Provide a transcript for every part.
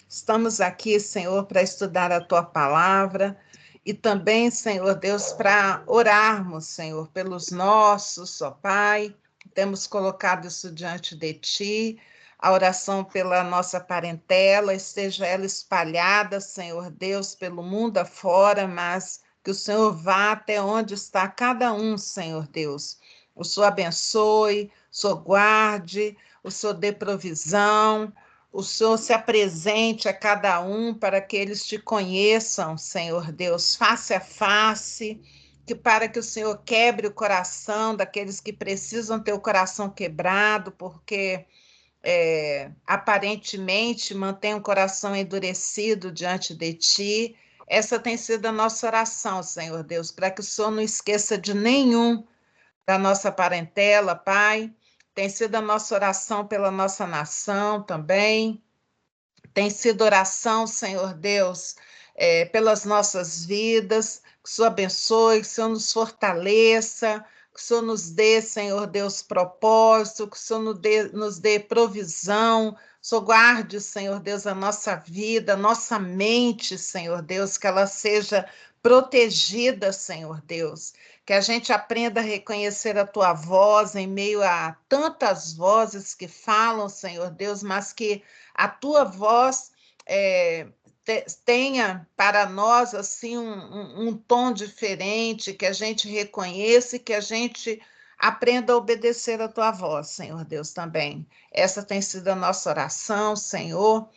Estamos aqui, Senhor, para estudar a Tua palavra e também, Senhor Deus, para orarmos, Senhor, pelos nossos, ó Pai. Temos colocado isso diante de Ti, a oração pela nossa parentela, esteja ela espalhada, Senhor Deus, pelo mundo afora, mas que o Senhor vá até onde está cada um, Senhor Deus. O Senhor abençoe, o Senhor guarde, o Senhor dê provisão, o Senhor se apresente a cada um para que eles te conheçam, Senhor Deus, face a face, para que o Senhor quebre o coração daqueles que precisam ter o coração quebrado, porque aparentemente mantém o coração endurecido diante de Ti. Essa tem sido a nossa oração, Senhor Deus, para que o Senhor não esqueça de nenhum da nossa parentela, Pai. Tem sido a nossa oração pela nossa nação também. Tem sido oração, Senhor Deus, pelas nossas vidas. Que o Senhor abençoe, que o Senhor nos fortaleça, que o Senhor nos dê, Senhor Deus, propósito, que o Senhor nos dê provisão. O Senhor guarde, Senhor Deus, a nossa vida, a nossa mente, Senhor Deus, que ela seja protegida, Senhor Deus. Que a gente aprenda a reconhecer a Tua voz em meio a tantas vozes que falam, Senhor Deus, mas que a Tua voz tenha para nós assim um tom diferente, que a gente reconheça e que a gente aprenda a obedecer a Tua voz, Senhor Deus, também. Essa tem sido a nossa oração, Senhor,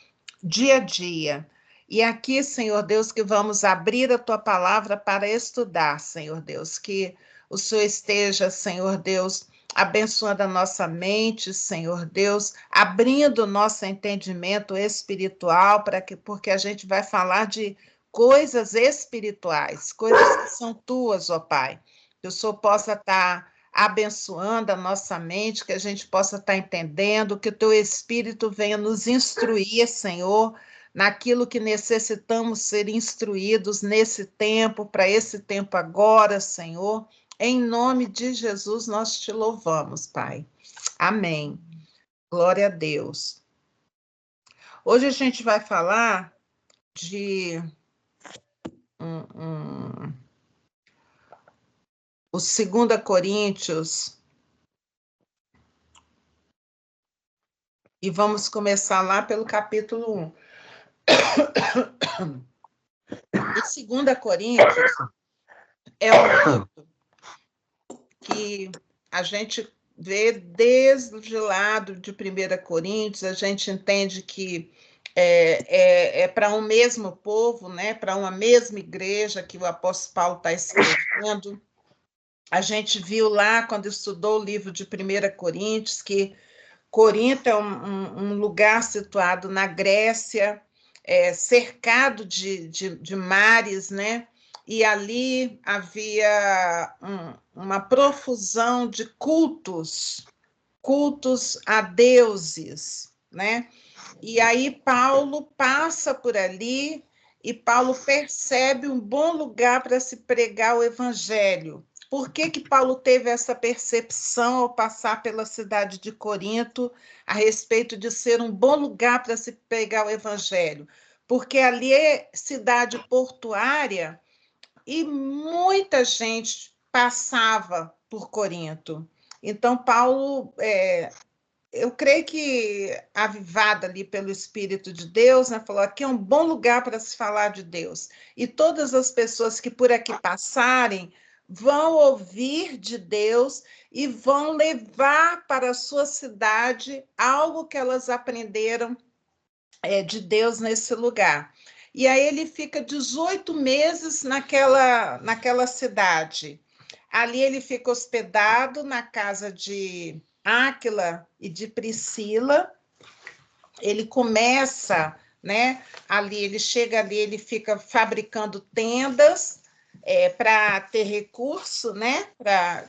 dia a dia. E aqui, Senhor Deus, que vamos abrir a Tua palavra para estudar, Senhor Deus, que o Senhor esteja, Senhor Deus, abençoando a nossa mente, Senhor Deus, abrindo o nosso entendimento espiritual, porque a gente vai falar de coisas espirituais, coisas que são Tuas, ó Pai. Que o Senhor possa estar abençoando a nossa mente, que a gente possa estar entendendo, que o Teu Espírito venha nos instruir, Senhor, naquilo que necessitamos ser instruídos nesse tempo, para esse tempo agora, Senhor. Em nome de Jesus, nós te louvamos, Pai. Amém. Glória a Deus. Hoje a gente vai falar de o 2 Coríntios, e vamos começar lá pelo capítulo 1. O 2 Coríntios é um livro que a gente vê desde o lado de 1 Coríntios, a gente entende que é para um mesmo povo, né? Para uma mesma igreja que o apóstolo Paulo está escrevendo. A gente viu lá, quando estudou o livro de 1 Coríntios, que Corinto é um lugar situado na Grécia, cercado de mares, né? E ali havia uma profusão de cultos a deuses, né? E aí Paulo passa por ali e Paulo percebe um bom lugar para se pregar o evangelho. Por que Paulo teve essa percepção ao passar pela cidade de Corinto a respeito de ser um bom lugar para se pregar o evangelho? Porque ali é cidade portuária e muita gente passava por Corinto. Então, Paulo, eu creio que avivado ali pelo Espírito de Deus, né, falou, aqui é um bom lugar para se falar de Deus. E todas as pessoas que por aqui passarem vão ouvir de Deus e vão levar para a sua cidade algo que elas aprenderam de Deus nesse lugar. E aí ele fica 18 meses naquela cidade. Ali ele fica hospedado na casa de Áquila e de Priscila. Ele começa, né? Ali ele chega ali, ele fica fabricando tendas para ter recurso, né?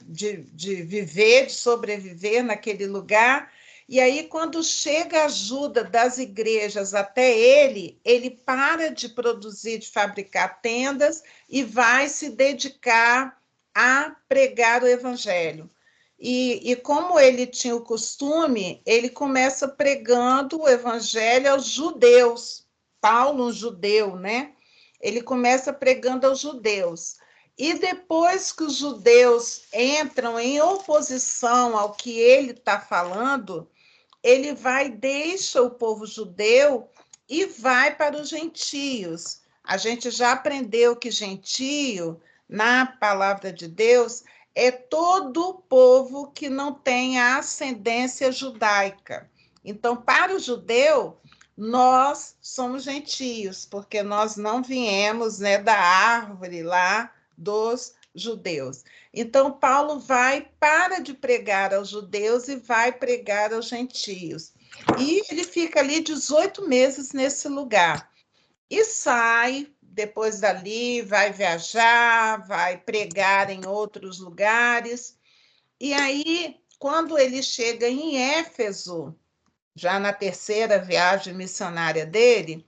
De viver, de sobreviver naquele lugar. E aí, quando chega a ajuda das igrejas até ele para de produzir, de fabricar tendas e vai se dedicar a pregar o evangelho. E como ele tinha o costume, ele começa pregando o evangelho aos judeus. Paulo, um judeu, né? Ele começa pregando aos judeus. E depois que os judeus entram em oposição ao que ele está falando, ele vai, deixa o povo judeu e vai para os gentios. A gente já aprendeu que gentio, na palavra de Deus, é todo o povo que não tem a ascendência judaica. Então, para o judeu, nós somos gentios, porque nós não viemos, né, da árvore lá dos judeus. Então, Paulo para de pregar aos judeus e vai pregar aos gentios. E ele fica ali 18 meses nesse lugar. E sai, depois dali, vai viajar, vai pregar em outros lugares. E aí, quando ele chega em Éfeso, já na terceira viagem missionária dele,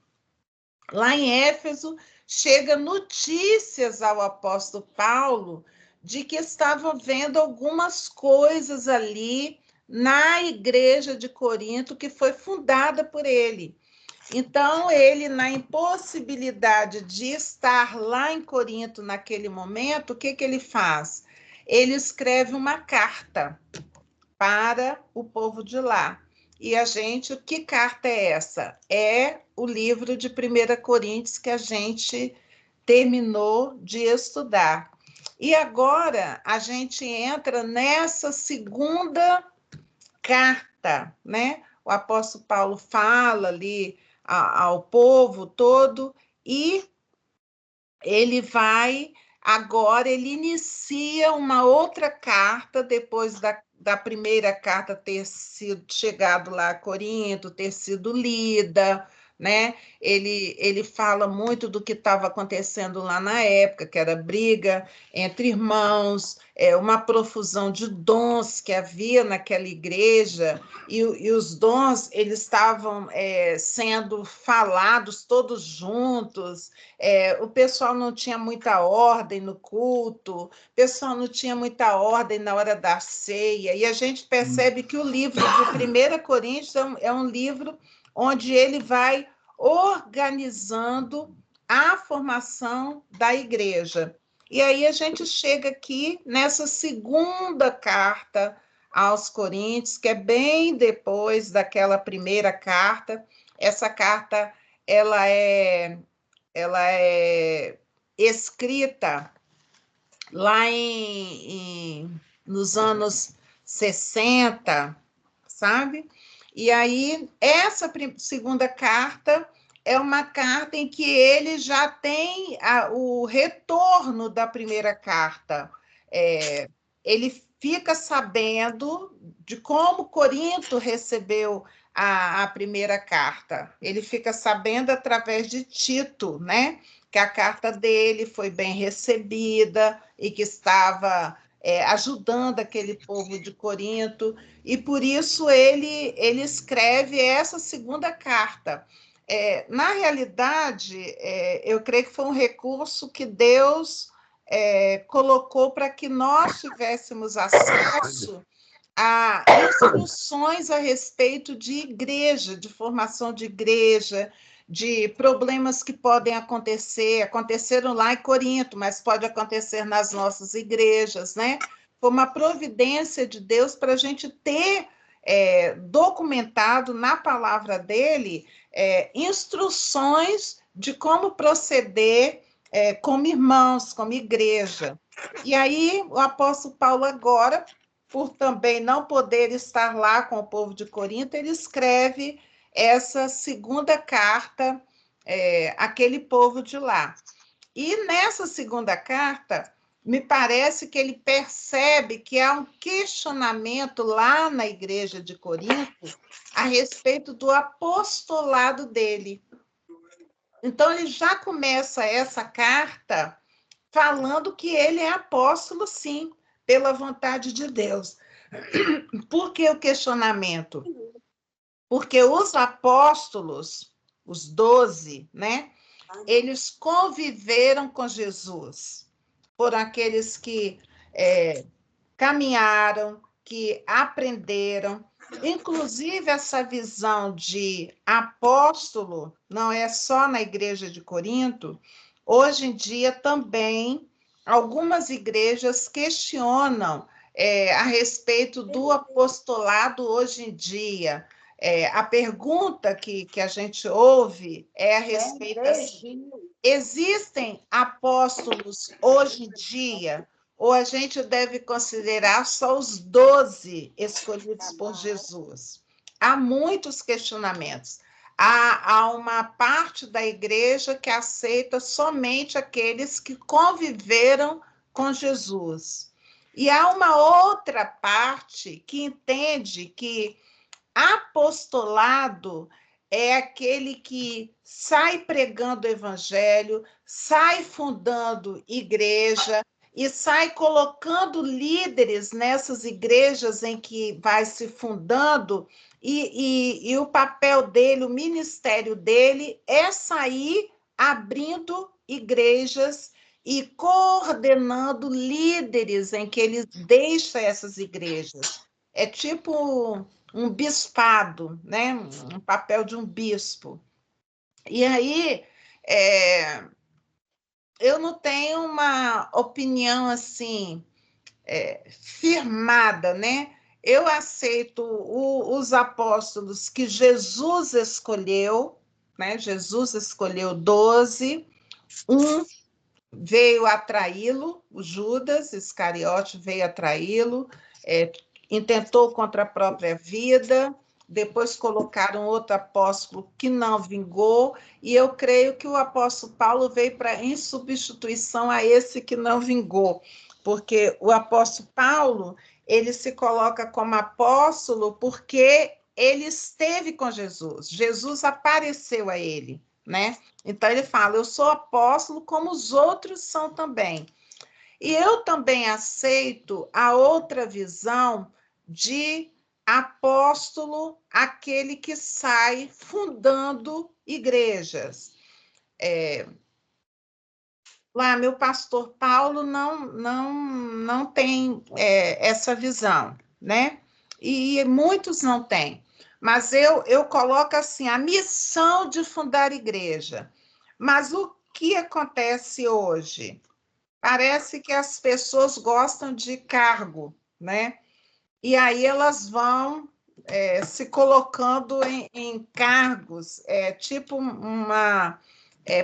lá em Éfeso, chega notícias ao apóstolo Paulo de que estava vendo algumas coisas ali na igreja de Corinto que foi fundada por ele. Então, ele, na impossibilidade de estar lá em Corinto naquele momento, o que ele faz? Ele escreve uma carta para o povo de lá. E a gente, que carta é essa? É o livro de 1 Coríntios que a gente terminou de estudar. E agora a gente entra nessa segunda carta, né? O apóstolo Paulo fala ali ao povo todo e ele vai agora, ele inicia uma outra carta depois da primeira carta ter sido chegado lá a Corinto, ter sido lida, né? Ele fala muito do que estava acontecendo lá na época, que era briga entre irmãos, uma profusão de dons que havia naquela igreja, e os dons eles estavam sendo falados todos juntos. O pessoal não tinha muita ordem no culto, o pessoal não tinha muita ordem na hora da ceia, e a gente percebe que o livro de 1 Coríntios é um livro onde ele vai organizando a formação da igreja. E aí a gente chega aqui nessa segunda carta aos Coríntios, que é bem depois daquela primeira carta. Essa carta ela é escrita lá nos anos 60, sabe? E aí, essa segunda carta é uma carta em que ele já tem o retorno da primeira carta. Ele fica sabendo de como Corinto recebeu a primeira carta. Ele fica sabendo através de Tito, né? Que a carta dele foi bem recebida e que estava ajudando aquele povo de Corinto, e por isso ele escreve essa segunda carta. Na realidade, eu creio que foi um recurso que Deus colocou para que nós tivéssemos acesso a instruções a respeito de igreja, de formação de igreja, de problemas que podem acontecer, aconteceram lá em Corinto, mas pode acontecer nas nossas igrejas, né? Foi uma providência de Deus para a gente ter documentado na palavra dele instruções de como proceder como irmãos, como igreja. E aí o apóstolo Paulo agora, por também não poder estar lá com o povo de Corinto, ele escreve essa segunda carta àquele povo de lá. E nessa segunda carta, me parece que ele percebe que há um questionamento lá na igreja de Corinto a respeito do apostolado dele. Então, ele já começa essa carta falando que ele é apóstolo, sim, pela vontade de Deus. Por que o questionamento? Porque os apóstolos, os 12, né, eles conviveram com Jesus. Foram aqueles que caminharam, que aprenderam, Inclusive, essa visão de apóstolo não é só na igreja de Corinto. Hoje em dia também algumas igrejas questionam a respeito do apostolado hoje em dia. A pergunta que a gente ouve é a respeito assim, existem apóstolos hoje em dia, ou a gente deve considerar só os 12 escolhidos por Jesus? Há muitos questionamentos. Há uma parte da igreja que aceita somente aqueles que conviveram com Jesus. E há uma outra parte que entende que apostolado é aquele que sai pregando o evangelho, sai fundando igreja e sai colocando líderes nessas igrejas em que vai se fundando, e o papel dele, o ministério dele é sair abrindo igrejas e coordenando líderes em que ele deixa essas igrejas. É tipo um bispado, né? Um papel de um bispo. E aí, eu não tenho uma opinião assim firmada, né? Eu aceito os apóstolos que Jesus escolheu, né? Jesus escolheu 12, um veio atraí-lo, o Judas Iscariote veio atraí-lo, intentou contra a própria vida, depois colocaram outro apóstolo que não vingou, e eu creio que o apóstolo Paulo veio em substituição a esse que não vingou, porque o apóstolo Paulo, ele se coloca como apóstolo porque ele esteve com Jesus, Jesus apareceu a ele, né? Então ele fala, eu sou apóstolo como os outros são também. E eu também aceito a outra visão de apóstolo, aquele que sai fundando igrejas. Lá, meu pastor Paulo não tem essa visão, né? E muitos não têm. Mas eu coloco assim, a missão de fundar igreja. Mas o que acontece hoje? Parece que as pessoas gostam de cargo, né? E aí elas vão se colocando em cargos, tipo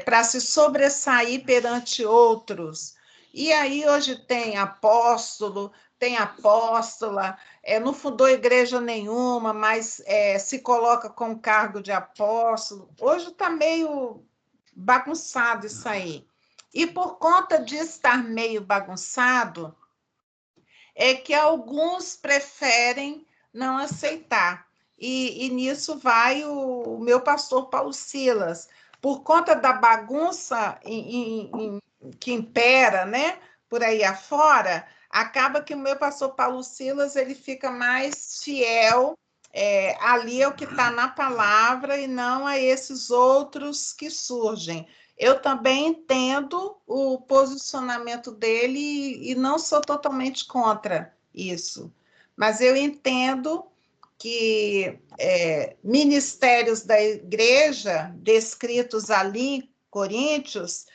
para se sobressair perante outros. E aí hoje tem apóstolo, tem apóstola, não fundou igreja nenhuma, mas se coloca com cargo de apóstolo. Hoje está meio bagunçado isso aí. E por conta de estar meio bagunçado, é que alguns preferem não aceitar. E nisso vai o meu pastor Paulo Silas. Por conta da bagunça que impera, né, por aí afora, acaba que o meu pastor Paulo Silas ele fica mais fiel ali é o que está na palavra e não a esses outros que surgem. Eu também entendo o posicionamento dele e não sou totalmente contra isso, mas eu entendo que ministérios da igreja descritos ali em Coríntios,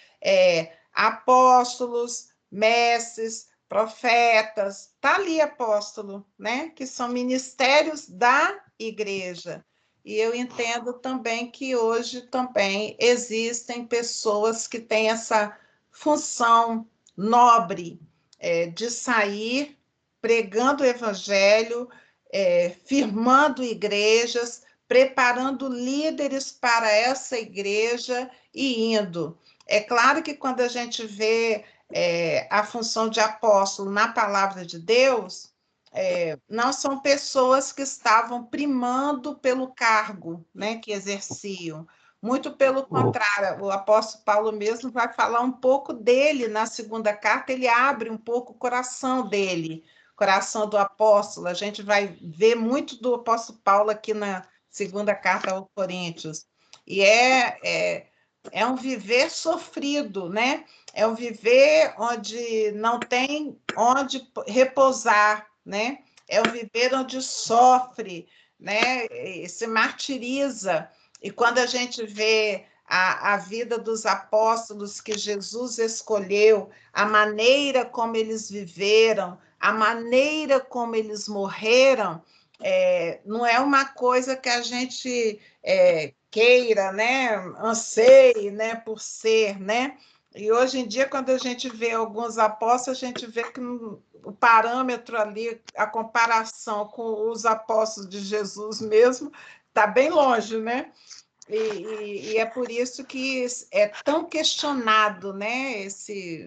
apóstolos, mestres, profetas, está ali apóstolo, né? Que são ministérios da igreja. E eu entendo também que hoje também existem pessoas que têm essa função nobre de sair pregando o evangelho, firmando igrejas, preparando líderes para essa igreja e indo. É claro que quando a gente vê a função de apóstolo na palavra de Deus, não são pessoas que estavam primando pelo cargo, né, que exerciam. Muito pelo contrário, o apóstolo Paulo mesmo vai falar um pouco dele na segunda carta, ele abre um pouco o coração dele, o coração do apóstolo. A gente vai ver muito do apóstolo Paulo aqui na segunda carta aos Coríntios. E é um viver sofrido, né? É um viver onde não tem onde repousar, né? é um viver onde sofre, né? E se martiriza. E quando a gente vê a vida dos apóstolos que Jesus escolheu, a maneira como eles viveram, a maneira como eles morreram, não é uma coisa que a gente queira, né, anseie, né, por ser, né? E hoje em dia, quando a gente vê alguns apóstolos, a gente vê que o parâmetro ali, a comparação com os apóstolos de Jesus mesmo, está bem longe, né? E é por isso que é tão questionado, né, esse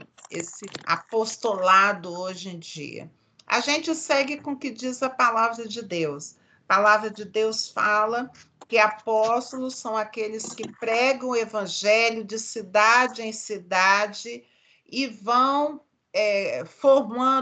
apostolado hoje em dia. A gente segue com o que diz a palavra de Deus. A palavra de Deus fala que apóstolos são aqueles que pregam o evangelho de cidade em cidade e vão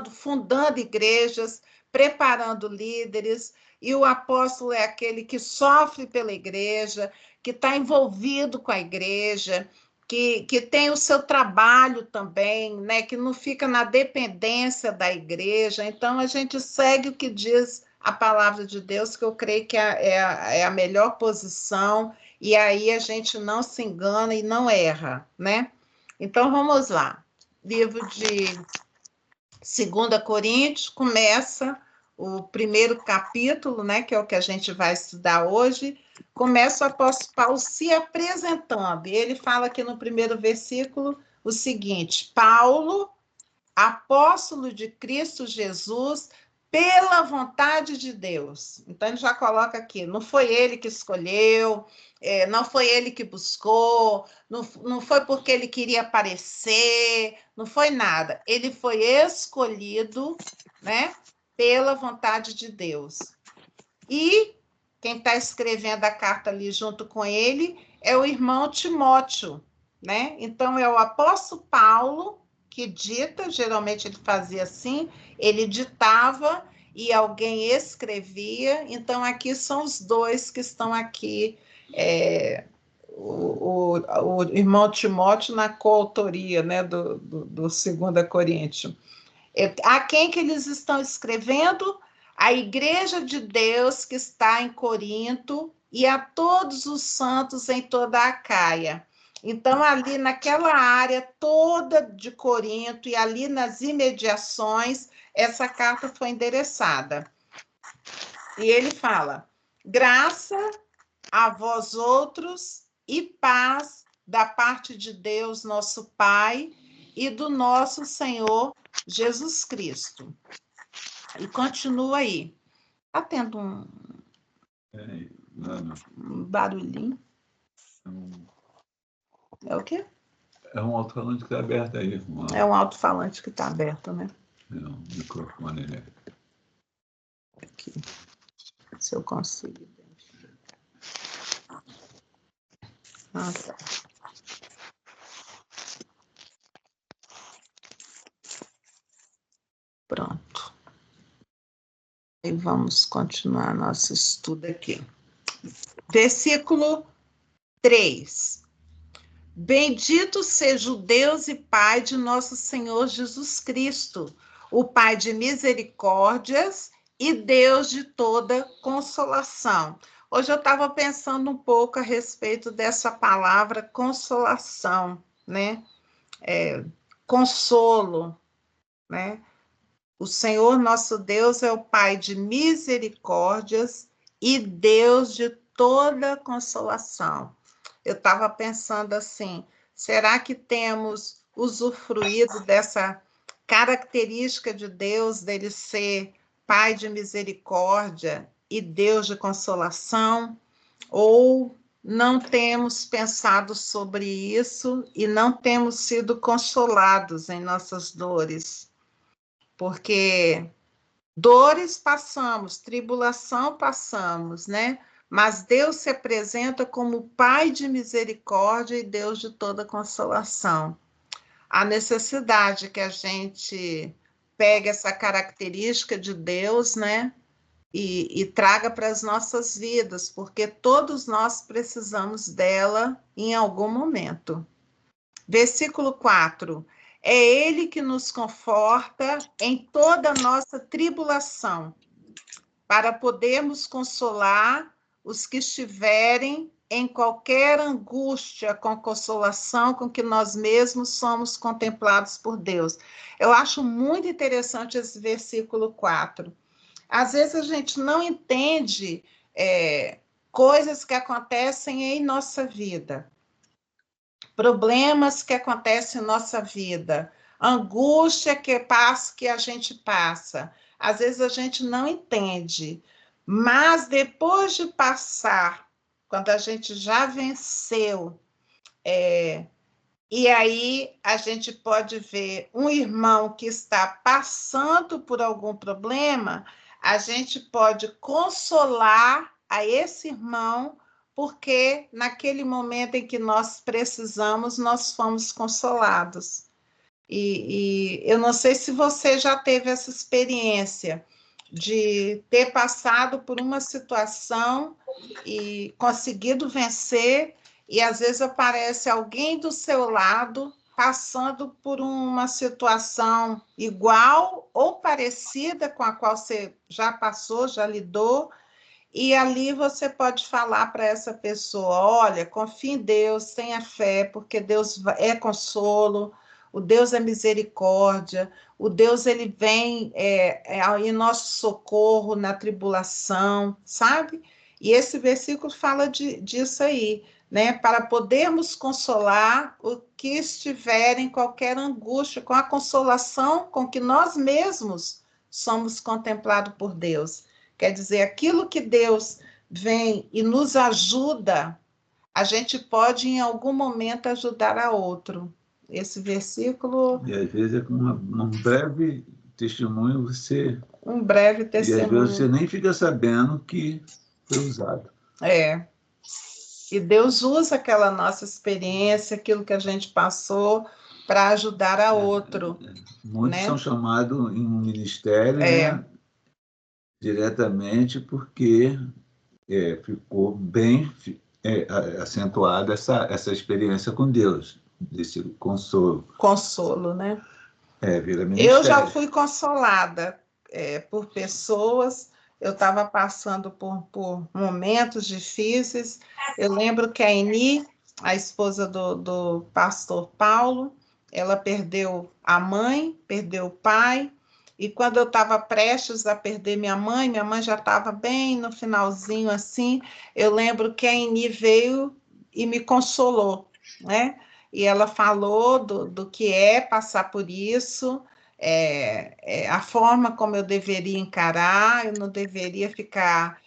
fundando igrejas, preparando líderes, e o apóstolo é aquele que sofre pela igreja, que está envolvido com a igreja, que tem o seu trabalho também, né, que não fica na dependência da igreja. Então, a gente segue o que diz a palavra de Deus, que eu creio que é a melhor posição, e aí a gente não se engana e não erra, né? Então, vamos lá. Livro de 2 Coríntios, começa o primeiro capítulo, né, que é o que a gente vai estudar hoje, começa o apóstolo Paulo se apresentando, e ele fala aqui no primeiro versículo o seguinte: Paulo, apóstolo de Cristo Jesus, pela vontade de Deus. Então, ele já coloca aqui, não foi ele que escolheu, não foi ele que buscou, não foi porque ele queria aparecer, não foi nada. Ele foi escolhido, né, pela vontade de Deus. E quem está escrevendo a carta ali junto com ele é o irmão Timóteo, né? Então, é o apóstolo Paulo que dita, geralmente ele fazia assim, ele ditava e alguém escrevia. Então, aqui são os dois que estão aqui, o irmão Timóteo na coautoria, né, do 2 Coríntios. A quem que eles estão escrevendo? A igreja de Deus que está em Corinto e a todos os santos em toda a Acaia. Então, ali naquela área toda de Corinto e ali nas imediações, essa carta foi endereçada. E ele fala: graça a vós outros e paz da parte de Deus, nosso Pai, e do nosso Senhor Jesus Cristo. E continua aí. Está tendo um barulhinho? É o quê? É um alto-falante que está aberto aí. É um alto-falante que está aberto, né? É um microfone, né? Aqui. Se eu consigo. Ah, tá. Pronto. E vamos continuar nosso estudo aqui. Versículo 3. Bendito seja o Deus e Pai de nosso Senhor Jesus Cristo, o Pai de misericórdias e Deus de toda consolação. Hoje eu estava pensando um pouco a respeito dessa palavra consolação, né? Consolo, né? O Senhor nosso Deus é o Pai de misericórdias e Deus de toda consolação. Eu estava pensando assim, será que temos usufruído dessa característica de Deus, dele ser Pai de misericórdia e Deus de consolação? Ou não temos pensado sobre isso e não temos sido consolados em nossas dores? Porque dores passamos, tribulação passamos, né? Mas Deus se apresenta como Pai de misericórdia e Deus de toda consolação. A necessidade que a gente pegue essa característica de Deus, né? E traga para as nossas vidas, porque todos nós precisamos dela em algum momento. Versículo 4. É Ele que nos conforta em toda a nossa tribulação, para podermos consolar os que estiverem em qualquer angústia, com a consolação com que nós mesmos somos contemplados por Deus. Eu acho muito interessante esse versículo 4. Às vezes a gente não entende coisas que acontecem em nossa vida, problemas que acontecem em nossa vida, angústia que a gente passa. Às vezes a gente não entende, mas depois de passar, quando a gente já venceu, e aí a gente pode ver um irmão que está passando por algum problema, a gente pode consolar a esse irmão, porque naquele momento em que nós precisamos, nós fomos consolados. E eu não sei se você já teve essa experiência de ter passado por uma situação e conseguido vencer, e às vezes aparece alguém do seu lado passando por uma situação igual ou parecida com a qual você já passou, já lidou, e ali você pode falar para essa pessoa: olha, confie em Deus, tenha fé, porque Deus é consolo, o Deus é misericórdia, o Deus ele vem em nosso socorro na tribulação, sabe? E esse versículo fala disso aí, né? Para podermos consolar o que estiver em qualquer angústia, com a consolação com que nós mesmos somos contemplados por Deus. Quer dizer, aquilo que Deus vem e nos ajuda, a gente pode em algum momento ajudar a outro. Esse versículo. E às vezes é com um breve testemunho você. Um breve E às vezes você testemunho. nem fica sabendo que foi usado. E Deus usa aquela nossa experiência, aquilo que a gente passou, para ajudar a outro. Muitos né? são chamados em um ministério, né, diretamente porque ficou bem acentuada essa experiência com Deus, desse consolo. Consolo, né? Vira ministério. Eu já fui consolada por pessoas, eu estava passando por momentos difíceis. Eu lembro que a Eni, a esposa do pastor Paulo, ela perdeu a mãe, perdeu o pai, e quando eu estava prestes a perder minha mãe já estava bem no finalzinho assim, eu lembro que a Eni veio e me consolou, né? E ela falou do que é passar por isso, a forma como eu deveria encarar, eu não deveria ficar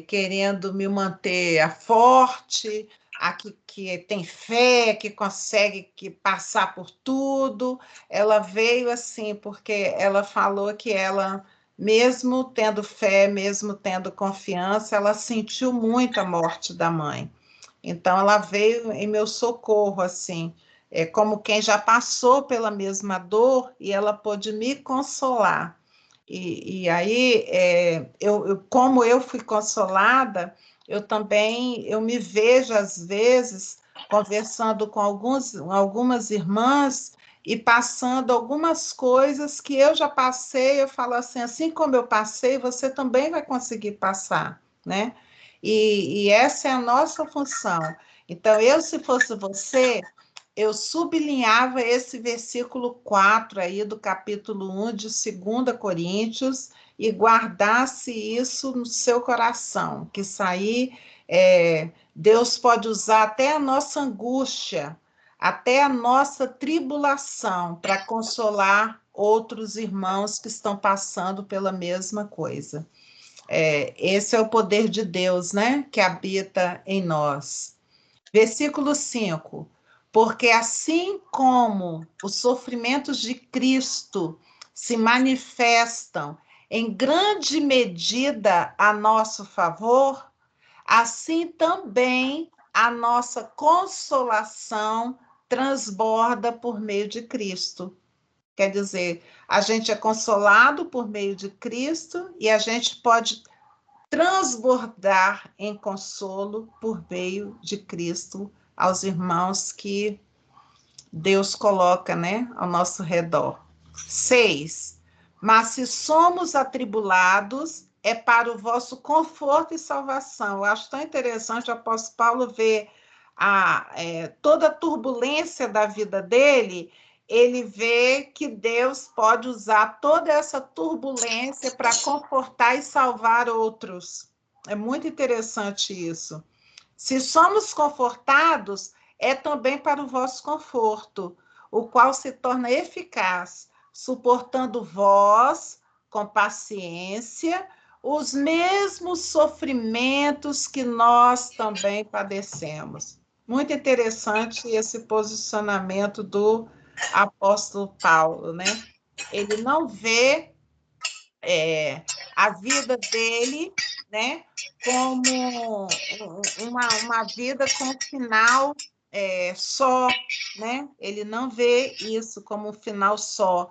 querendo me manter forte, a que tem fé, que consegue passar por tudo. Ela veio assim, porque ela falou que ela, mesmo tendo fé, mesmo tendo confiança, ela sentiu muito a morte da mãe. Então, ela veio em meu socorro, assim, como quem já passou pela mesma dor, e ela pôde me consolar. E aí, como eu fui consolada, eu me vejo, às vezes, conversando com algumas irmãs e passando algumas coisas que eu já passei, eu falo assim como eu passei, você também vai conseguir passar, né? E essa é a nossa função. Então, se fosse você, eu sublinhava esse versículo 4 aí do capítulo 1 de 2 Coríntios e guardasse isso no seu coração, que isso aí Deus pode usar até a nossa angústia, até a nossa tribulação para consolar outros irmãos que estão passando pela mesma coisa. Esse é o poder de Deus, né, que habita em nós. Versículo 5. Porque assim como os sofrimentos de Cristo se manifestam em grande medida a nosso favor, assim também a nossa consolação transborda por meio de Cristo. Quer dizer, a gente é consolado por meio de Cristo e a gente pode transbordar em consolo por meio de Cristo aos irmãos que Deus coloca, né, ao nosso redor. 6. Mas se somos atribulados, é para o vosso conforto e salvação. Eu acho tão interessante o apóstolo Paulo ver toda a turbulência da vida dele, ele vê que Deus pode usar toda essa turbulência para confortar e salvar outros. É muito interessante isso. Se somos confortados, é também para o vosso conforto, o qual se torna eficaz, suportando vós, com paciência, os mesmos sofrimentos que nós também padecemos. Muito interessante esse posicionamento do apóstolo Paulo, né? Ele não vê a vida dele, né, como uma vida com final só, né? Ele não vê isso como um final só.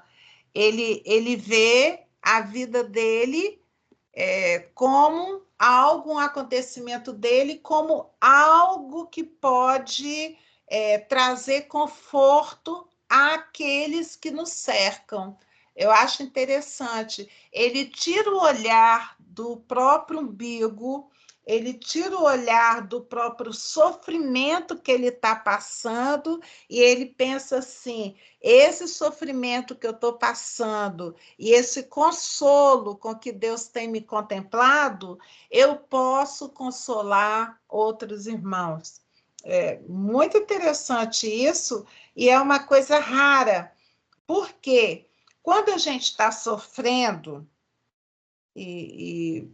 Ele vê a vida dele como algo, um acontecimento dele, como algo que pode trazer conforto àqueles que nos cercam. Eu acho interessante. Ele tira o olhar do próprio umbigo, ele tira o olhar do próprio sofrimento que ele está passando e ele pensa assim: esse sofrimento que eu estou passando e esse consolo com que Deus tem me contemplado, eu posso consolar outros irmãos. É muito interessante isso e é uma coisa rara, porque quando a gente está sofrendo, e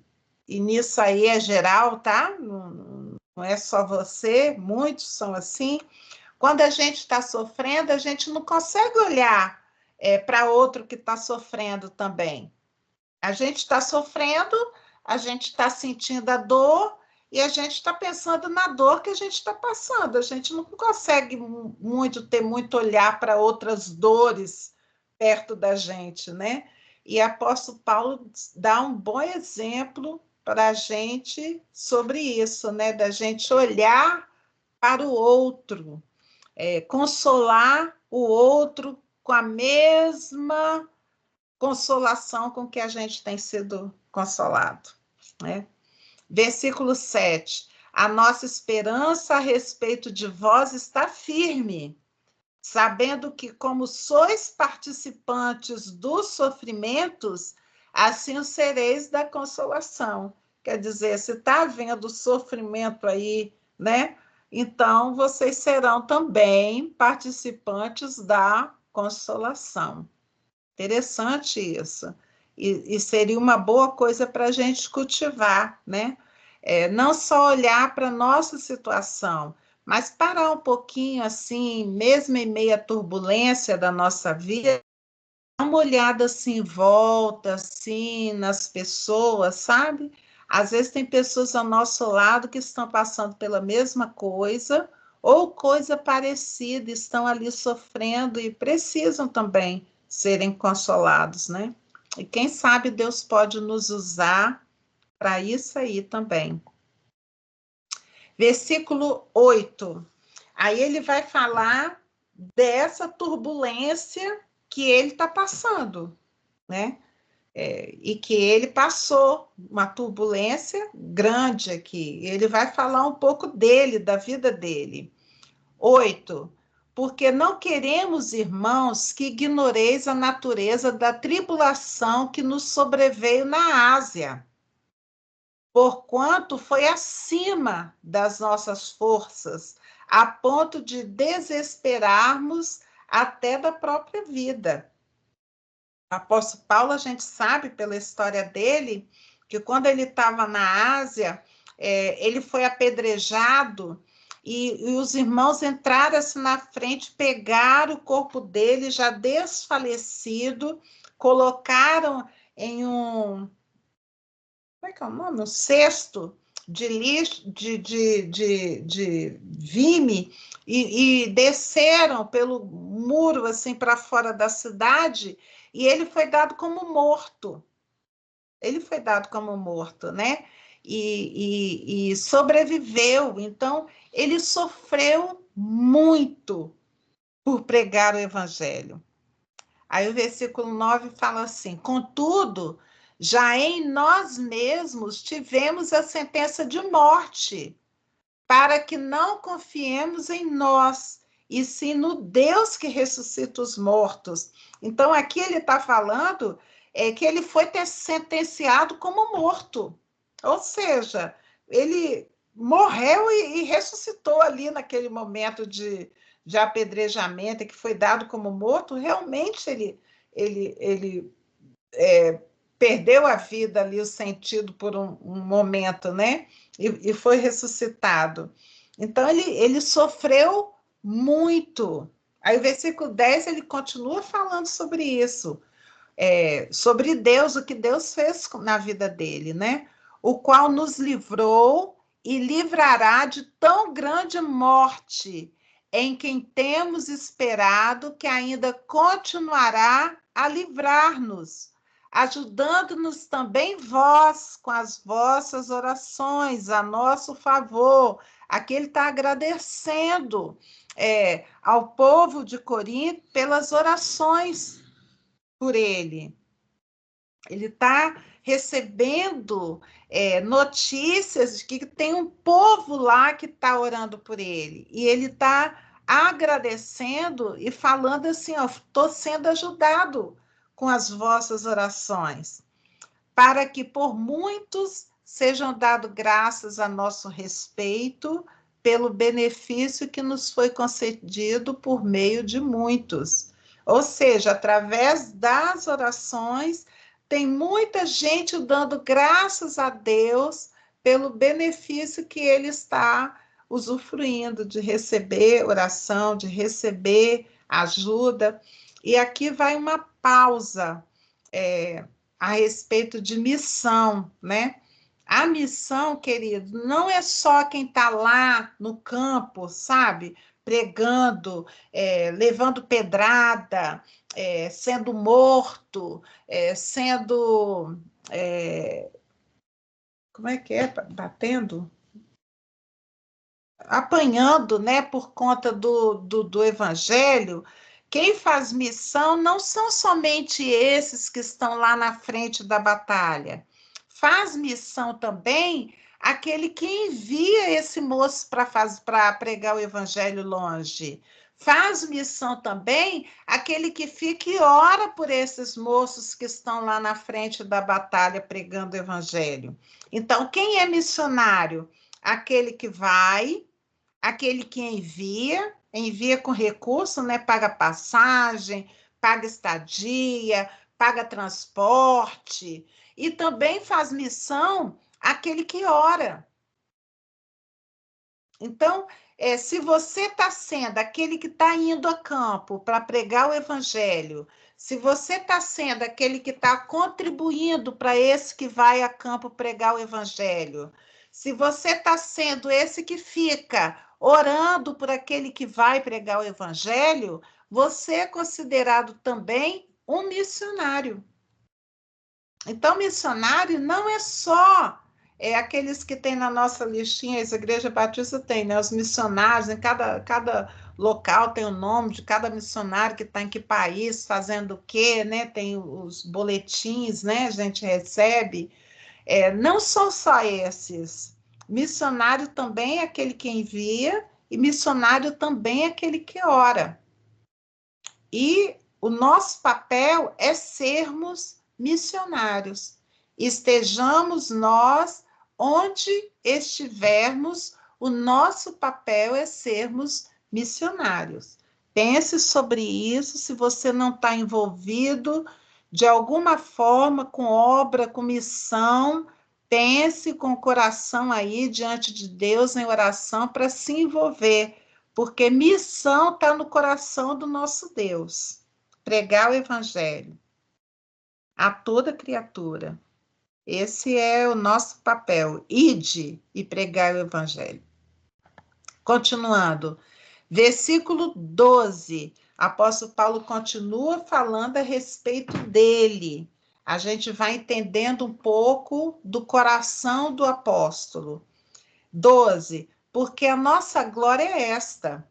nisso aí é geral, tá? Não é só você, muitos são assim. Quando a gente está sofrendo, a gente não consegue olhar para outro que está sofrendo também. A gente está sofrendo, a gente está sentindo a dor e a gente está pensando na dor que a gente está passando. A gente não consegue ter muito olhar para outras dores perto da gente, né? E apóstolo Paulo dá um bom exemplo para a gente sobre isso, né? Da gente olhar para o outro, consolar o outro com a mesma consolação com que a gente tem sido consolado, né? Versículo 7. A nossa esperança a respeito de vós está firme, sabendo que, como sois participantes dos sofrimentos, assim o sereis da consolação. Quer dizer, se está havendo sofrimento aí, né? Então, vocês serão também participantes da consolação. Interessante isso. E seria uma boa coisa para a gente cultivar, né? Não só olhar para a nossa situação, mas parar um pouquinho assim, mesmo em meio à turbulência da nossa vida, dar uma olhada assim em volta, assim, nas pessoas, sabe? Às vezes tem pessoas ao nosso lado que estão passando pela mesma coisa ou coisa parecida, estão ali sofrendo e precisam também serem consolados, né? E quem sabe Deus pode nos usar para isso aí também. Versículo 8. Aí ele vai falar dessa turbulência que ele está passando, né? E que ele passou uma turbulência grande aqui. Ele vai falar um pouco dele, da vida dele. 8. Porque não queremos, irmãos, que ignoreis a natureza da tribulação que nos sobreveio na Ásia, porquanto foi acima das nossas forças, a ponto de desesperarmos até da própria vida. O apóstolo Paulo, a gente sabe pela história dele, que quando ele estava na Ásia, ele foi apedrejado e os irmãos entraram assim na frente, pegaram o corpo dele já desfalecido, colocaram em um... Como é que é o nome? Um cesto de lixo, de vime, e desceram pelo muro assim para fora da cidade, e ele foi dado como morto. Ele foi dado como morto, né? E sobreviveu. Então, ele sofreu muito por pregar o evangelho. Aí o versículo 9 fala assim: contudo, Já em nós mesmos tivemos a sentença de morte, para que não confiemos em nós, e sim no Deus que ressuscita os mortos. Então, aqui ele está falando que ele foi sentenciado como morto. Ou seja, ele morreu e ressuscitou ali naquele momento de apedrejamento, que foi dado como morto. Realmente ele perdeu a vida ali, o sentido por um momento, né? E foi ressuscitado. Então, ele sofreu muito. Aí, o versículo 10, ele continua falando sobre isso, sobre Deus, o que Deus fez na vida dele, né? O qual nos livrou e livrará de tão grande morte, em quem temos esperado que ainda continuará a livrar-nos, ajudando-nos também vós com as vossas orações a nosso favor. Aqui ele está agradecendo ao povo de Corinto pelas orações por ele. Ele está recebendo notícias de que tem um povo lá que está orando por ele. E ele está agradecendo e falando assim, estou sendo ajudado com as vossas orações, para que por muitos sejam dadas graças a nosso respeito, pelo benefício que nos foi concedido por meio de muitos. Ou seja, através das orações, tem muita gente dando graças a Deus pelo benefício que ele está usufruindo de receber oração, de receber ajuda. E aqui vai uma pausa a respeito de missão, né? A missão, querido, não é só quem está lá no campo, sabe? Pregando, levando pedrada, sendo morto, sendo. Como é que é? Batendo? Apanhando, né, por conta do evangelho. Quem faz missão não são somente esses que estão lá na frente da batalha. Faz missão também aquele que envia esse moço para pregar o evangelho longe. Faz missão também aquele que fica e ora por esses moços que estão lá na frente da batalha pregando o evangelho. Então, quem é missionário? Aquele que vai, aquele que envia com recurso, né? Paga passagem, paga estadia, paga transporte, e também faz missão aquele que ora. Então, se você está sendo aquele que está indo a campo para pregar o evangelho, se você está sendo aquele que está contribuindo para esse que vai a campo pregar o evangelho, se você está sendo esse que fica orando por aquele que vai pregar o evangelho, você é considerado também um missionário. Então, missionário não é só aqueles que tem na nossa listinha, as igrejas batistas tem, né? Os missionários, em cada local tem o nome de cada missionário que está em que país, fazendo o quê, né? Tem os boletins, né? A gente recebe. Não são só esses. Missionário também é aquele que envia, e missionário também é aquele que ora. E o nosso papel é sermos missionários. Estejamos nós onde estivermos, o nosso papel é sermos missionários. Pense sobre isso, se você não está envolvido de alguma forma com obra, com missão, pense com o coração aí diante de Deus em oração para se envolver, porque missão está no coração do nosso Deus. Pregar o evangelho a toda criatura. Esse é o nosso papel. Ide e pregar o evangelho. Continuando. Versículo 12. Apóstolo Paulo continua falando a respeito dele. A gente vai entendendo um pouco do coração do apóstolo. 12. Porque a nossa glória é esta: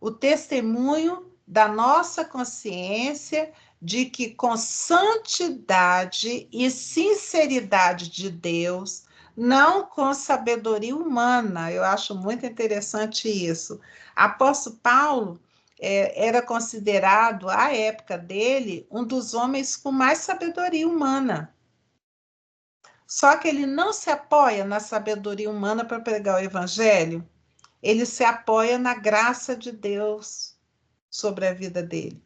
o testemunho da nossa consciência de que com santidade e sinceridade de Deus, não com sabedoria humana. Eu acho muito interessante isso. Apóstolo Paulo era considerado, à época dele, um dos homens com mais sabedoria humana. Só que ele não se apoia na sabedoria humana para pregar o evangelho, ele se apoia na graça de Deus sobre a vida dele.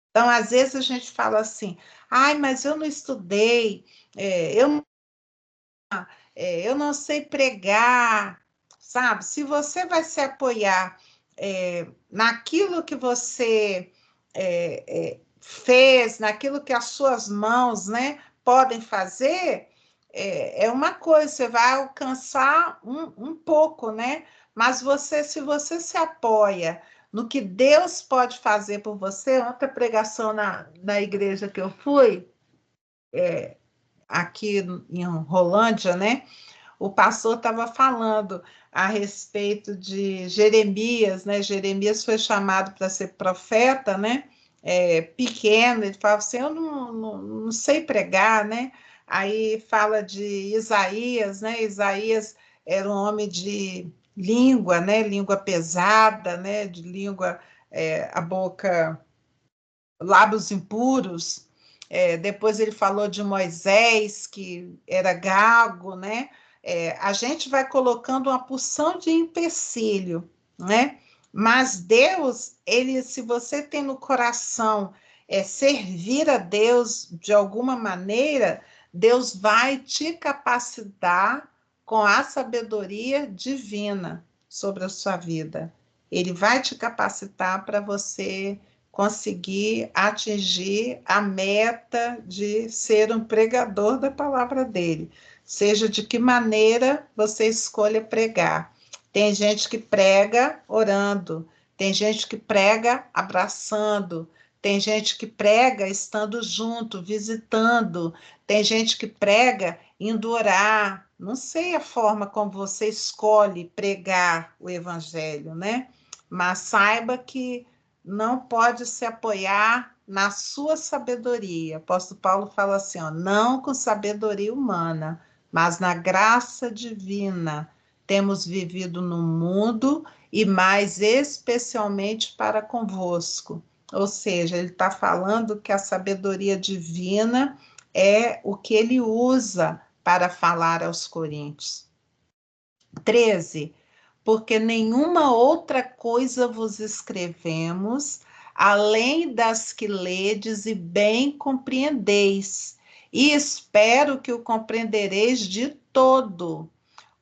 Então, às vezes a gente fala assim, ai, mas eu não estudei, eu não sei pregar, sabe? Se você vai se apoiar naquilo que você fez, naquilo que as suas mãos, né, podem fazer, é uma coisa, você vai alcançar um pouco, né? Mas se você se apoia no que Deus pode fazer por você, outra pregação na igreja que eu fui, aqui em Rolândia, né? O pastor estava falando a respeito de Jeremias, né? Jeremias foi chamado para ser profeta, né? Pequeno, ele falava assim, eu não sei pregar, né? Aí fala de Isaías, né? Isaías era um homem de língua, né? Língua pesada, né? De língua, a boca, lábios impuros. Depois ele falou de Moisés, que era gago, né? A gente vai colocando uma porção de empecilho, né? Mas Deus, se você tem no coração servir a Deus de alguma maneira, Deus vai te capacitar com a sabedoria divina sobre a sua vida. Ele vai te capacitar para você conseguir atingir a meta de ser um pregador da palavra dele, seja de que maneira você escolha pregar. Tem gente que prega orando, tem gente que prega abraçando, tem gente que prega estando junto, visitando, tem gente que prega indo orar. Não sei a forma como você escolhe pregar o evangelho, né? Mas saiba que não pode se apoiar na sua sabedoria. O apóstolo Paulo fala assim, ó, não com sabedoria humana, mas na graça divina. Temos vivido no mundo e mais especialmente para convosco. Ou seja, ele está falando que a sabedoria divina é o que ele usa para falar aos coríntios. 13. Porque nenhuma outra coisa vos escrevemos, além das que ledes e bem compreendeis, e espero que o compreendereis de todo,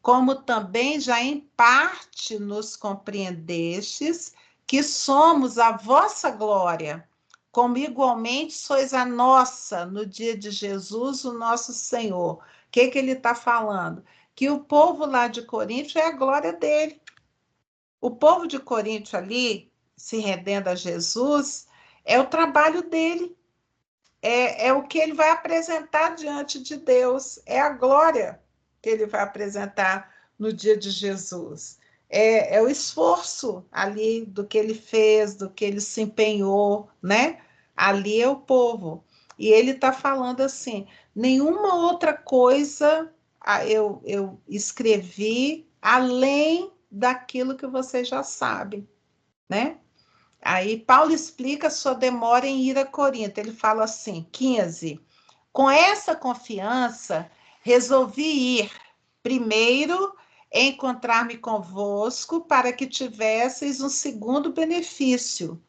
como também já em parte nos compreendestes, que somos a vossa glória, como igualmente sois a nossa no dia de Jesus, o nosso Senhor. O que ele está falando? Que o povo lá de Corinto é a glória dele. O povo de Corinto ali, se rendendo a Jesus, é o trabalho dele, é o que ele vai apresentar diante de Deus, é a glória que ele vai apresentar no dia de Jesus. É o esforço ali do que ele fez, do que ele se empenhou, né? Ali é o povo. E ele está falando assim, nenhuma outra coisa eu escrevi além daquilo que você já sabe, né? Aí Paulo explica sua demora em ir a Corinto. Ele fala assim, 15, com essa confiança resolvi ir primeiro encontrar-me convosco para que tivesseis um segundo benefício.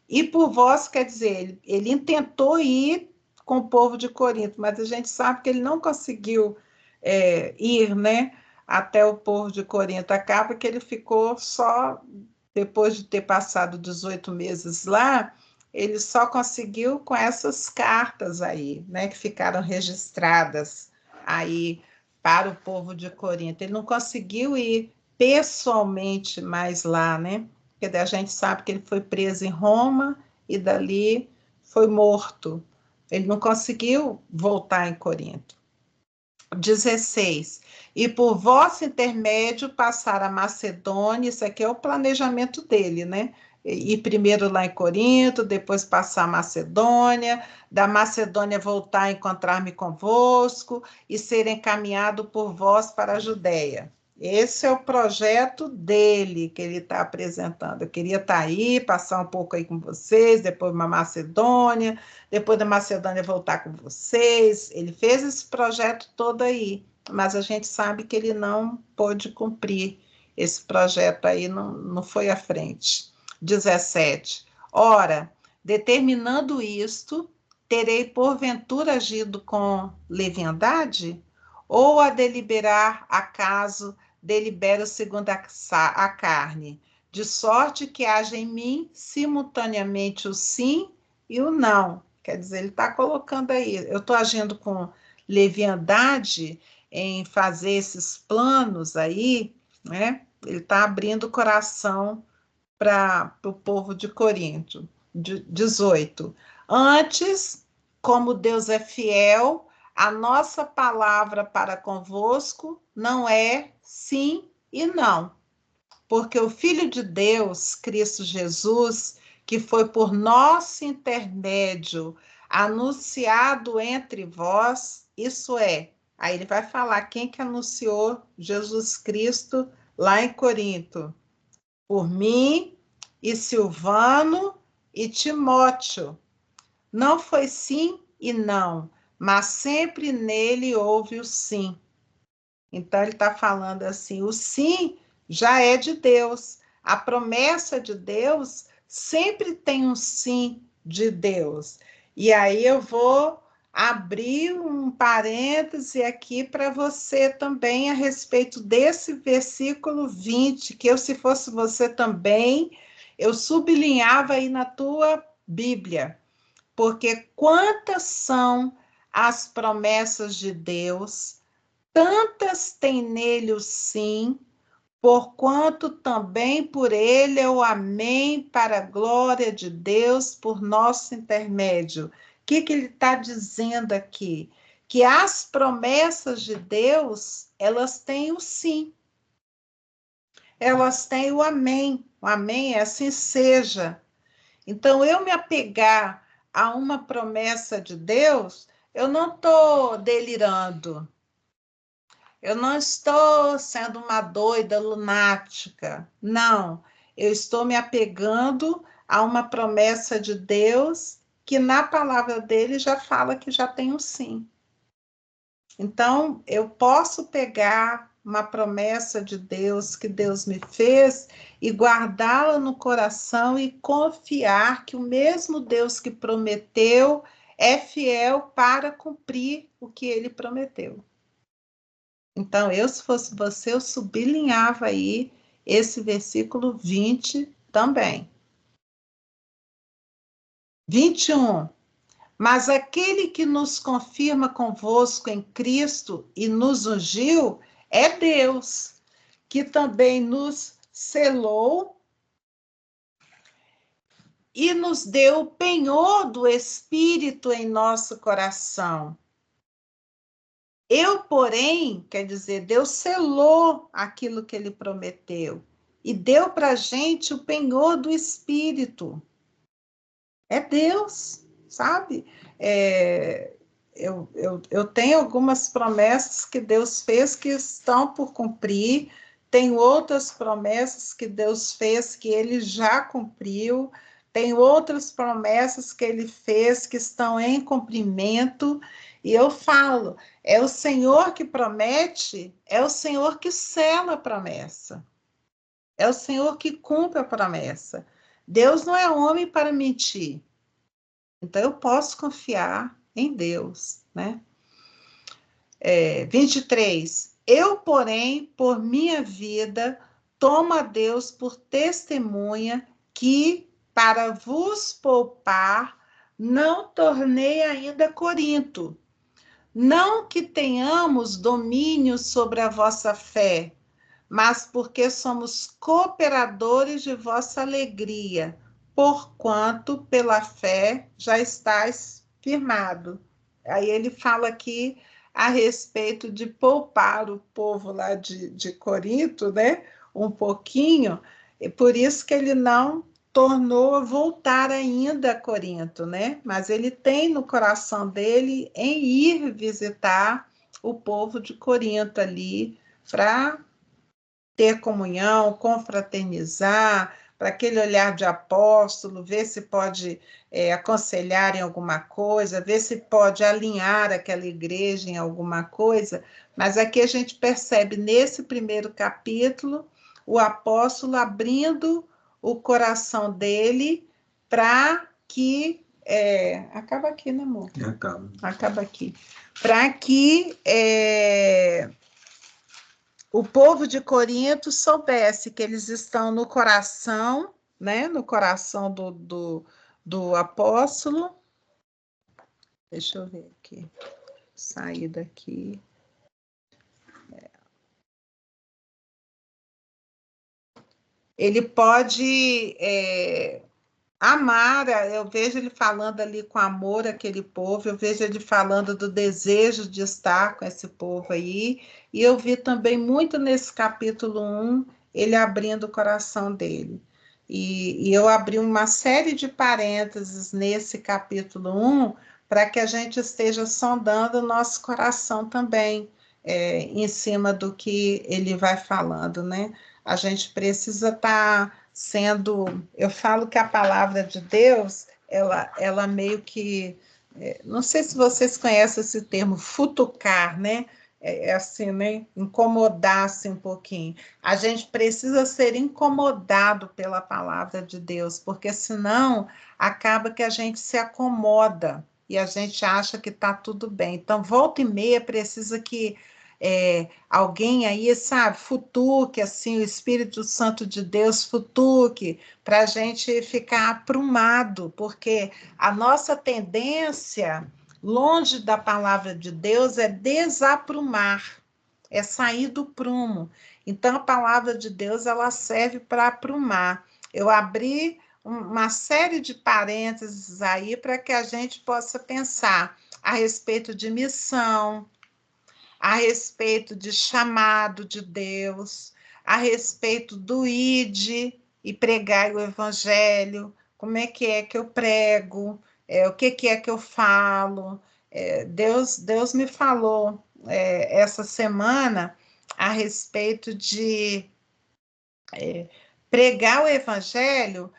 E por vós, quer dizer, ele intentou ir com o povo de Corinto, mas a gente sabe que ele não conseguiu ir, né, até o povo de Corinto. Acaba que ele ficou só, depois de ter passado 18 meses lá, ele só conseguiu com essas cartas aí, né, que ficaram registradas aí para o povo de Corinto. Ele não conseguiu ir pessoalmente mais lá, né? Porque a gente sabe que ele foi preso em Roma e dali foi morto. Ele não conseguiu voltar em Corinto. 16. E por vosso intermédio passar a Macedônia, isso aqui é o planejamento dele, né? ir primeiro lá em Corinto, depois passar a Macedônia, da Macedônia voltar a encontrar-me convosco e ser encaminhado por vós para a Judéia. Esse é o projeto dele que ele está apresentando. Eu queria estar aí, passar um pouco aí com vocês, depois uma Macedônia, depois da Macedônia voltar com vocês. Ele fez esse projeto todo aí, mas a gente sabe que ele não pôde cumprir. Esse projeto aí não foi à frente. 17. Ora, determinando isto, terei porventura agido com leviandade? Ou a deliberar acaso delibero segundo a carne, de sorte que haja em mim simultaneamente o sim e o não. Quer dizer, ele está colocando aí, eu estou agindo com leviandade em fazer esses planos aí, né? Ele está abrindo o coração para o povo de Corinto. 18. Antes, como Deus é fiel, a nossa palavra para convosco não é sim e não, porque o Filho de Deus, Cristo Jesus, que foi por nosso intermédio anunciado entre vós, isso é, aí ele vai falar quem que anunciou Jesus Cristo lá em Corinto, por mim e Silvano e Timóteo. Não foi sim e não, mas sempre nele houve o sim. Então, ele está falando assim: o sim já é de Deus. A promessa de Deus sempre tem um sim de Deus. E aí eu vou abrir um parêntese aqui para você também a respeito desse versículo 20, que eu, se fosse você também, eu sublinhava aí na tua Bíblia, porque quantas são as promessas de Deus, tantas tem nele o sim, porquanto também por ele é o amém para a glória de Deus por nosso intermédio. O que ele está dizendo aqui? Que as promessas de Deus, elas têm o sim, elas têm o amém. O amém é assim seja. Então, eu me apegar a uma promessa de Deus, eu não estou delirando. Eu não estou sendo uma doida lunática, não. Eu estou me apegando a uma promessa de Deus que na palavra dele já fala que já tem um sim. Então, eu posso pegar uma promessa de Deus que Deus me fez e guardá-la no coração e confiar que o mesmo Deus que prometeu é fiel para cumprir o que ele prometeu. Então, eu, se fosse você, eu sublinhava aí esse versículo 20 também. 21. Mas aquele que nos confirma convosco em Cristo e nos ungiu é Deus, que também nos selou e nos deu o penhor do Espírito em nosso coração. Eu, porém, quer dizer, Deus selou aquilo que ele prometeu e deu para a gente o penhor do Espírito. É Deus, sabe? Eu tenho algumas promessas que Deus fez que estão por cumprir, tem outras promessas que Deus fez que ele já cumpriu, tem outras promessas que ele fez que estão em cumprimento, e eu falo, é o Senhor que promete, é o Senhor que sela a promessa, é o Senhor que cumpre a promessa. Deus não é homem para mentir. Então, eu posso confiar em Deus, né? 23. Eu, porém, por minha vida, tomo a Deus por testemunha que, para vos poupar, não tornei ainda Corinto. Não que tenhamos domínio sobre a vossa fé, mas porque somos cooperadores de vossa alegria, porquanto pela fé já estáis firmado. Aí ele fala aqui a respeito de poupar o povo lá de Corinto, né? Um pouquinho, e por isso que ele não tornou a voltar ainda a Corinto, né? Mas ele tem no coração dele em ir visitar o povo de Corinto ali para ter comunhão, confraternizar, para aquele olhar de apóstolo, ver se pode aconselhar em alguma coisa, ver se pode alinhar aquela igreja em alguma coisa. Mas aqui a gente percebe, nesse primeiro capítulo, o apóstolo abrindo o coração dele para que... acaba aqui, né, amor? Acaba. Acaba aqui. Para que... o povo de Corinto soubesse que eles estão no coração, né? No coração do apóstolo. Deixa eu ver aqui. Sair daqui. Ele pode amar, eu vejo ele falando ali com amor aquele povo, eu vejo ele falando do desejo de estar com esse povo aí, e eu vi também muito nesse capítulo 1, ele abrindo o coração dele. E eu abri uma série de parênteses nesse capítulo 1, para que a gente esteja sondando o nosso coração também, em cima do que ele vai falando, né? A gente precisa estar sendo... Eu falo que a palavra de Deus, ela meio que... não sei se vocês conhecem esse termo, futucar, né? Assim, né? Incomodar-se um pouquinho. A gente precisa ser incomodado pela palavra de Deus, porque senão acaba que a gente se acomoda e a gente acha que está tudo bem. Então, volta e meia precisa que alguém aí, sabe, futuque, assim, o Espírito Santo de Deus futuque, para a gente ficar aprumado, porque a nossa tendência, longe da palavra de Deus, é desaprumar, é sair do prumo. Então, a palavra de Deus, ela serve para aprumar. Eu abri uma série de parênteses aí para que a gente possa pensar a respeito de missão, a respeito de chamado de Deus, a respeito do ide e pregar o evangelho, como é que eu prego, o que é que eu falo. Deus me falou essa semana a respeito de pregar o evangelho,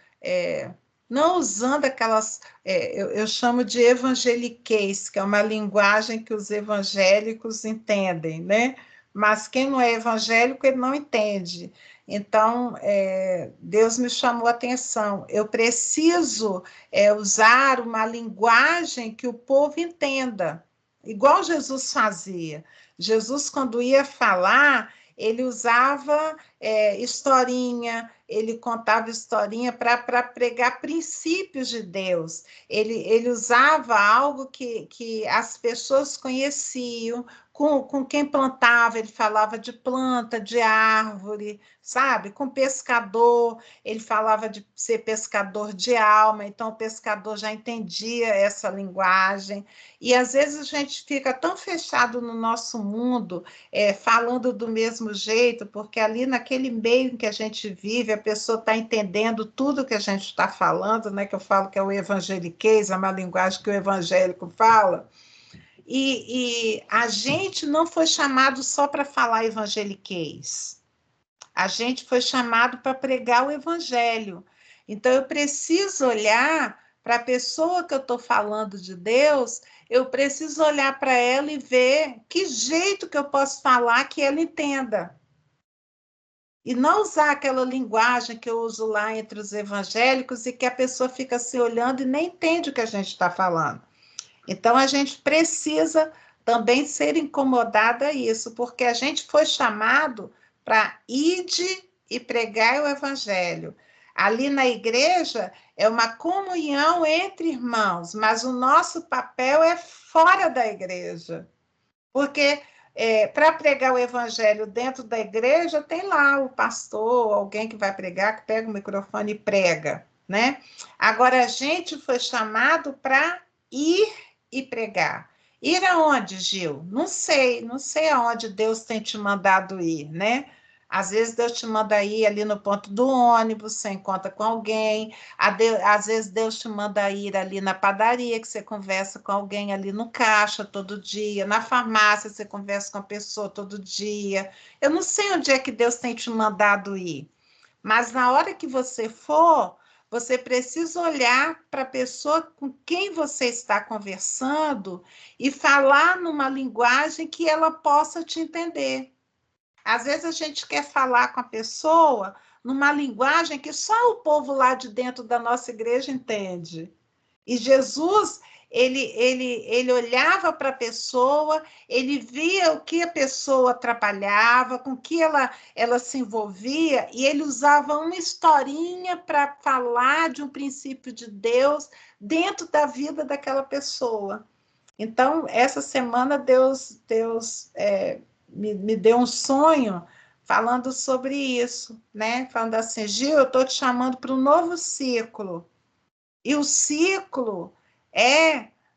não usando aquelas, eu chamo de evangeliquez, que é uma linguagem que os evangélicos entendem, né? Mas quem não é evangélico, ele não entende. Então, Deus me chamou a atenção. Eu preciso usar uma linguagem que o povo entenda, igual Jesus fazia. Jesus, quando ia falar, ele usava historinha, ele contava historinha para pregar princípios de Deus. Ele usava algo que as pessoas conheciam, com quem plantava, ele falava de planta, de árvore, sabe? Com pescador, ele falava de ser pescador de alma, então o pescador já entendia essa linguagem. E às vezes a gente fica tão fechado no nosso mundo, falando do mesmo jeito, porque ali naquele meio em que a gente vive, a pessoa está entendendo tudo que a gente está falando, né? Que eu falo que é o evangeliquez, é uma linguagem que o evangélico fala. E a gente não foi chamado só para falar evangeliquez. A gente foi chamado para pregar o evangelho. Então, eu preciso olhar para a pessoa que eu estou falando de Deus, eu preciso olhar para ela e ver que jeito que eu posso falar que ela entenda. E não usar aquela linguagem que eu uso lá entre os evangélicos e que a pessoa fica se olhando e nem entende o que a gente está falando. Então, a gente precisa também ser incomodado a isso, porque a gente foi chamado para ide e pregar o evangelho. Ali na igreja é uma comunhão entre irmãos, mas o nosso papel é fora da igreja. Porque para pregar o evangelho dentro da igreja, tem lá o pastor, alguém que vai pregar, que pega o microfone e prega, né? Agora, a gente foi chamado para ir e pregar. Ir aonde, Gil? Não sei aonde Deus tem te mandado ir, né? Às vezes Deus te manda ir ali no ponto do ônibus, você encontra com alguém. Às vezes Deus te manda ir ali na padaria, que você conversa com alguém ali no caixa todo dia. Na farmácia, você conversa com a pessoa todo dia. Eu não sei onde é que Deus tem te mandado ir, mas na hora que você for, você precisa olhar para a pessoa com quem você está conversando e falar numa linguagem que ela possa te entender. Às vezes a gente quer falar com a pessoa numa linguagem que só o povo lá de dentro da nossa igreja entende. E Jesus, ele olhava para a pessoa, ele via o que a pessoa trabalhava, com que ela se envolvia, e ele usava uma historinha para falar de um princípio de Deus dentro da vida daquela pessoa. Então, essa semana, Deus me deu um sonho falando sobre isso, né? Falando assim, Gil, eu estou te chamando para um novo ciclo. E o ciclo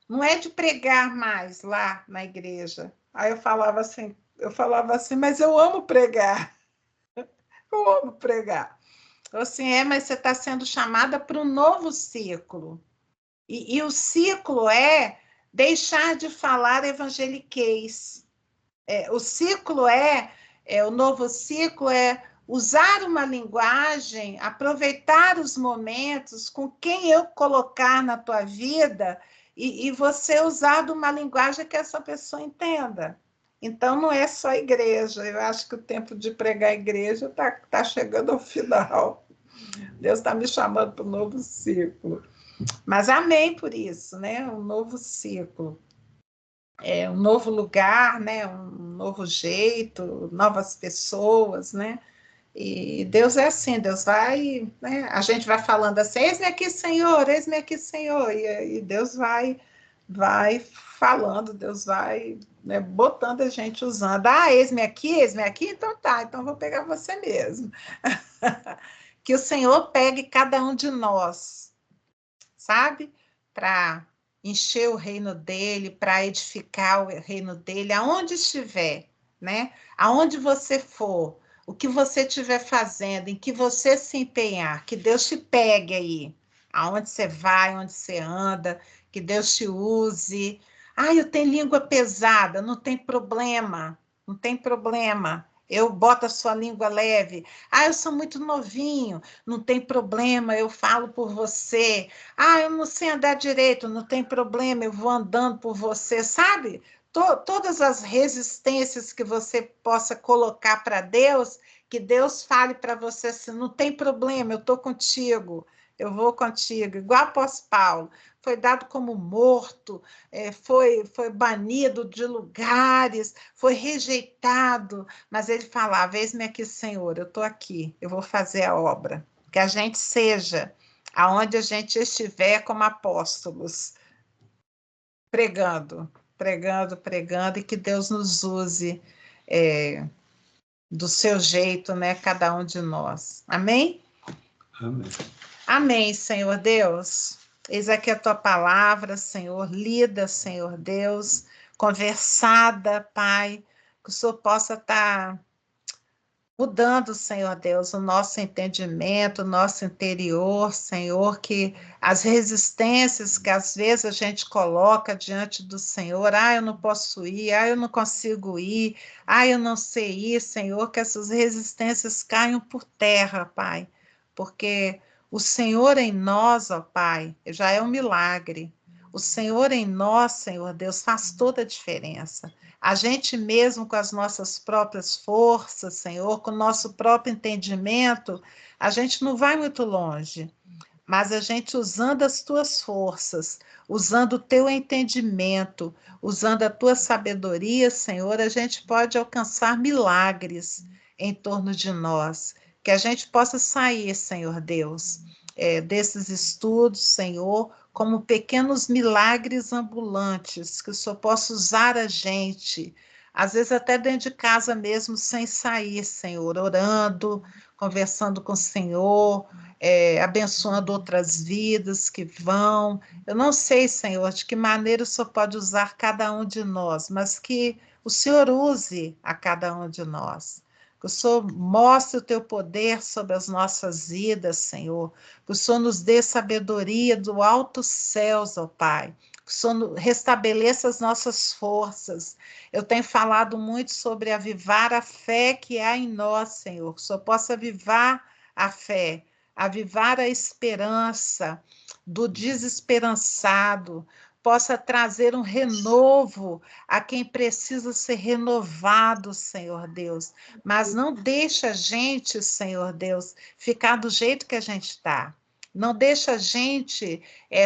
não é de pregar mais lá na igreja. Aí eu falava assim, mas eu amo pregar. Eu amo pregar. Eu assim, mas você está sendo chamada para um novo ciclo. E o ciclo é deixar de falar evangeliquez. O ciclo o novo ciclo é usar uma linguagem, aproveitar os momentos com quem eu colocar na tua vida e você usar de uma linguagem que essa pessoa entenda. Então, não é só igreja. Eu acho que o tempo de pregar a igreja tá chegando ao final. Deus está me chamando para um novo ciclo. Mas amém por isso, né? Um novo ciclo. Um novo lugar, né? Um novo jeito, novas pessoas, né? E Deus é assim, Deus vai, né? A gente vai falando assim, eis-me aqui, Senhor, e Deus vai falando, Deus vai, né, botando a gente usando. Eis-me aqui, então tá, então vou pegar você mesmo. Que o Senhor pegue cada um de nós, sabe? Para encher o reino dele, para edificar o reino dele, aonde estiver, né? Aonde você for, o que você estiver fazendo, em que você se empenhar, que Deus te pegue aí, aonde você vai, onde você anda, que Deus te use. Eu tenho língua pesada, não tem problema, não tem problema. Eu boto a sua língua leve. Eu sou muito novinho, não tem problema, eu falo por você. Eu não sei andar direito, não tem problema, eu vou andando por você, sabe? Todas as resistências que você possa colocar para Deus, que Deus fale para você assim, não tem problema, eu estou contigo, eu vou contigo. Igual o apóstolo Paulo, foi dado como morto, foi banido de lugares, foi rejeitado, mas ele falava, eis-me aqui, Senhor, eu estou aqui, eu vou fazer a obra. Que a gente seja aonde a gente estiver como apóstolos, pregando, pregando, pregando, e que Deus nos use do seu jeito, né, cada um de nós. Amém? Amém. Amém, Senhor Deus. Eis aqui a tua palavra, Senhor, lida, Senhor Deus, conversada, Pai, que o Senhor possa estar mudando, Senhor Deus, o nosso entendimento, o nosso interior, Senhor, que as resistências que às vezes a gente coloca diante do Senhor, eu não posso ir, eu não consigo ir, eu não sei ir, Senhor, que essas resistências caiam por terra, Pai, porque o Senhor em nós, ó Pai, já é um milagre. O Senhor em nós, Senhor Deus, faz toda a diferença. A gente mesmo com as nossas próprias forças, Senhor, com o nosso próprio entendimento, a gente não vai muito longe, mas a gente usando as tuas forças, usando o teu entendimento, usando a tua sabedoria, Senhor, a gente pode alcançar milagres em torno de nós, que a gente possa sair, Senhor Deus, desses estudos, Senhor, como pequenos milagres ambulantes, que o Senhor possa usar a gente, às vezes até dentro de casa mesmo, sem sair, Senhor, orando, conversando com o Senhor, abençoando outras vidas que vão. Eu não sei, Senhor, de que maneira o Senhor pode usar cada um de nós, mas que o Senhor use a cada um de nós. Que o Senhor mostre o teu poder sobre as nossas vidas, Senhor. Que o Senhor nos dê sabedoria do alto céus, ó Pai. Que o Senhor restabeleça as nossas forças. Eu tenho falado muito sobre avivar a fé que há em nós, Senhor. Que o Senhor possa avivar a fé, avivar a esperança do desesperançado, possa trazer um renovo a quem precisa ser renovado, Senhor Deus. Mas não deixa a gente, Senhor Deus, ficar do jeito que a gente está. Não deixa a gente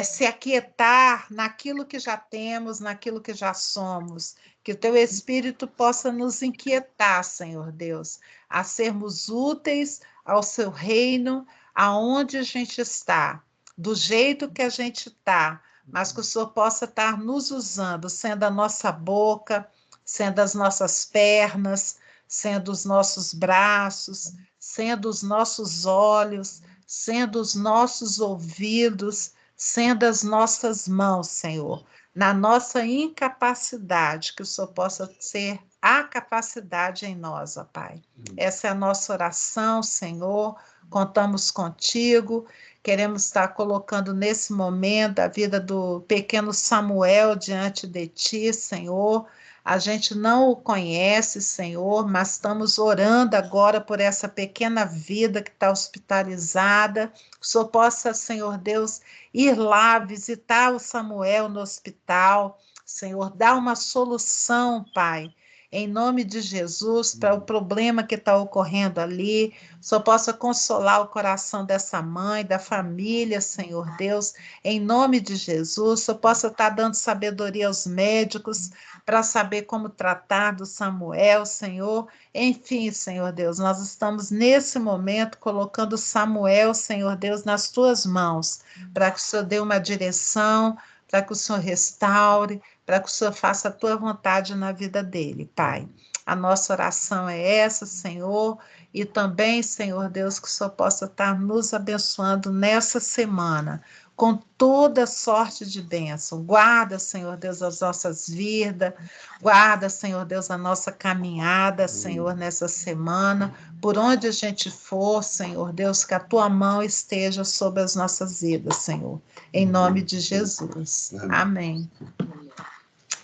se aquietar naquilo que já temos, naquilo que já somos. Que o teu Espírito possa nos inquietar, Senhor Deus, a sermos úteis ao seu reino, aonde a gente está, do jeito que a gente está, mas que o Senhor possa estar nos usando, sendo a nossa boca, sendo as nossas pernas, sendo os nossos braços, sendo os nossos olhos, sendo os nossos ouvidos, sendo as nossas mãos, Senhor. Na nossa incapacidade, que o Senhor possa ser a capacidade em nós, ó Pai. Essa é a nossa oração, Senhor. Contamos contigo. Queremos estar colocando nesse momento a vida do pequeno Samuel diante de ti, Senhor. A gente não o conhece, Senhor, mas estamos orando agora por essa pequena vida que está hospitalizada. Que o Senhor possa, Senhor Deus, ir lá visitar o Samuel no hospital. Senhor, dá uma solução, Pai, em nome de Jesus, para o problema que está ocorrendo ali. Só possa consolar o coração dessa mãe, da família, Senhor Deus, em nome de Jesus. Só possa estar dando sabedoria aos médicos para saber como tratar do Samuel, Senhor. Enfim, Senhor Deus, nós estamos nesse momento colocando Samuel, Senhor Deus, nas tuas mãos, para que o Senhor dê uma direção, para que o Senhor restaure, para que o Senhor faça a tua vontade na vida dele, Pai. A nossa oração é essa, Senhor, e também, Senhor Deus, que o Senhor possa estar nos abençoando nessa semana, com toda sorte de bênção. Guarda, Senhor Deus, as nossas vidas, guarda, Senhor Deus, a nossa caminhada, Senhor, nessa semana, por onde a gente for, Senhor Deus, que a tua mão esteja sobre as nossas vidas, Senhor, em nome de Jesus. Amém.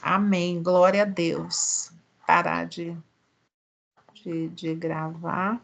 Amém. Glória a Deus. Parar de gravar.